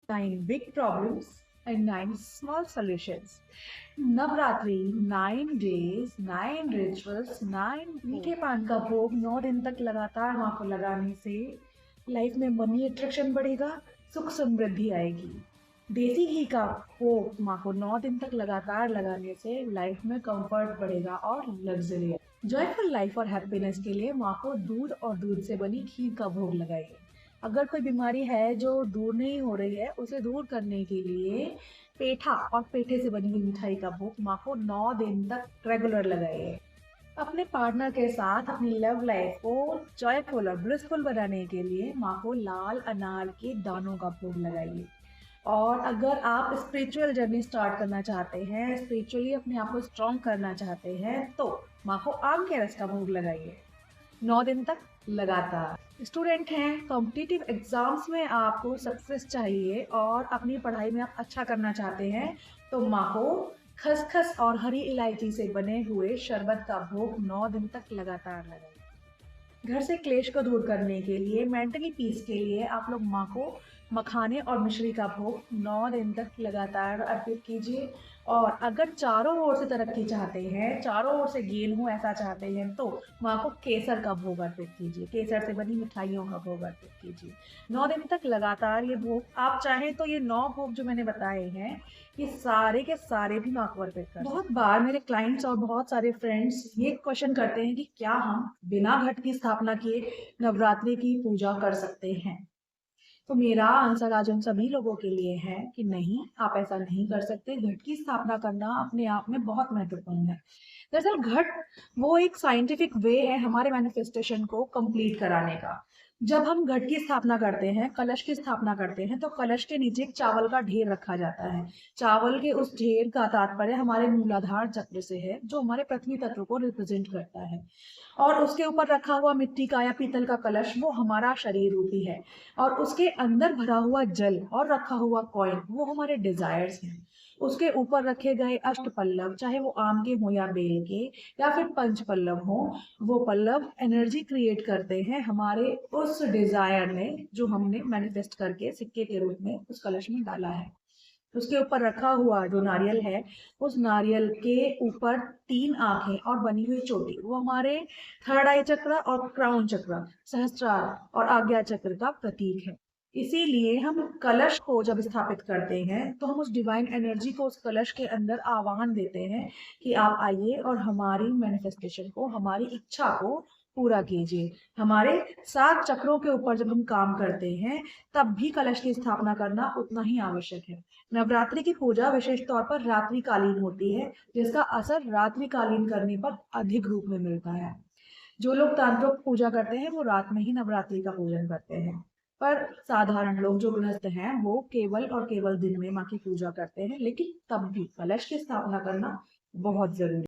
9 big problems and 9 small solutions. Navratri 9 days, 9 rituals, 9 मीठे पान का भोग 9 दिन तक लगातार माँ को लगाने से लाइफ में मनी अट्रैक्शन बढ़ेगा, सुख समृद्धि आएगी। देसी घी का भोग माँ को 9 दिन तक लगातार लगाने से लाइफ में कंफर्ट बढ़ेगा और लग्जरी। जॉयफुल लाइफ और हैप्पीनेस के लिए माँ को दूध और दूध से बनी खीर का भोग लगाइए। अगर कोई बीमारी है जो दूर नहीं हो रही है, उसे दूर करने के लिए पेठा और पेठे से बनी हुई मिठाई का भोग माँ को 9 दिन तक रेगुलर लगाइए। अपने पार्टनर के साथ अपनी लव लाइफ को जॉयफुल और ब्लिसफुल बनाने के लिए माँ को लाल अनार के दानों का भोग लगाइए। और अगर आप स्पिरिचुअल जर्नी स्टार्ट करना चाहते हैं, स्पिरिचुअली अपने आप को स्ट्रॉन्ग करना चाहते हैं, तो माँ को आम के रस का भोग लगाइए 9 दिन तक लगातार। स्टूडेंट हैं, कॉम्पिटिटिव एग्जाम्स में आपको सक्सेस चाहिए और अपनी पढ़ाई में आप अच्छा करना चाहते हैं, तो माँ को खसखस और हरी इलायची से बने हुए शरबत का भोग 9 दिन तक लगातार लगाइए। घर से क्लेश को दूर करने के लिए, मेंटली पीस के लिए आप लोग माँ को मखाने और मिश्री का भोग 9 दिन तक लगातार अर्पित कीजिए। और अगर चारों ओर से तरक्की चाहते हैं, चारों ओर से गेन हो ऐसा चाहते हैं, तो माँ को केसर का भोग अर्पित कीजिए, केसर से बनी मिठाइयों का भोग अर्पित कीजिए 9 दिन तक लगातार। ये भोग आप चाहें तो ये 9 भोग जो मैंने बताए हैं, ये सारे के सारे भी माँ को अर्पित कर। बहुत बार मेरे क्लाइंट्स और बहुत सारे फ्रेंड्स ये क्वेश्चन करते हैं कि क्या हम बिना घट की स्थापना किए नवरात्रि की पूजा कर सकते हैं। तो मेरा आंसर आज उन सभी लोगों के लिए है कि नहीं, आप ऐसा नहीं कर सकते। घट की स्थापना करना अपने आप में बहुत महत्वपूर्ण है। दरअसल घट वो एक साइंटिफिक वे है हमारे मैनिफेस्टेशन को कंप्लीट कराने का। जब हम घट की स्थापना करते हैं, कलश की स्थापना करते हैं, तो कलश के नीचे एक चावल का ढेर रखा जाता है। चावल के उस ढेर का तात्पर्य हमारे मूलाधार चक्र से है, जो हमारे पृथ्वी तत्व को रिप्रेजेंट करता है। और उसके ऊपर रखा हुआ मिट्टी का या पीतल का कलश वो हमारा शरीर रूपी है। और उसके अंदर भरा हुआ जल और रखा हुआ कॉइन वो हमारे डिजायर्स हैं। उसके ऊपर रखे गए अष्ट पल्लव, चाहे वो आम के हो या बेल के या फिर पंच पल्लव हो, वो पल्लव एनर्जी क्रिएट करते हैं हमारे उस डिजायर में जो हमने मैनिफेस्ट करके सिक्के के रूप में उस कलश में डाला है। उसके ऊपर रखा हुआ जो नारियल है, उस नारियल के ऊपर 3 आंखें और बनी हुई चोटी वो हमारे थर्ड आई चक्र और क्राउन चक्र, सहस्त्रार और आज्ञा चक्र का प्रतीक है। इसीलिए हम कलश को जब स्थापित करते हैं तो हम उस डिवाइन एनर्जी को उस कलश के अंदर आह्वान देते हैं कि आप आइए और हमारी मैनिफेस्टेशन को, हमारी इच्छा को पूरा कीजिए। हमारे 7 चक्रों के ऊपर जब हम काम करते हैं, तब भी कलश की स्थापना करना उतना ही आवश्यक है। नवरात्रि की पूजा विशेष तौर पर रात्रिकालीन होती है, जिसका असर रात्रिकालीन करने पर अधिक रूप में मिलता है। जो लोग तांत्रिक पूजा करते हैं वो रात में ही नवरात्रि का पूजन करते हैं, पर साधारण लोग जो गृहस्थ हैं वो केवल और केवल दिन में माँ की पूजा करते हैं। लेकिन तब भी कलश की स्थापना करना बहुत जरूरी है।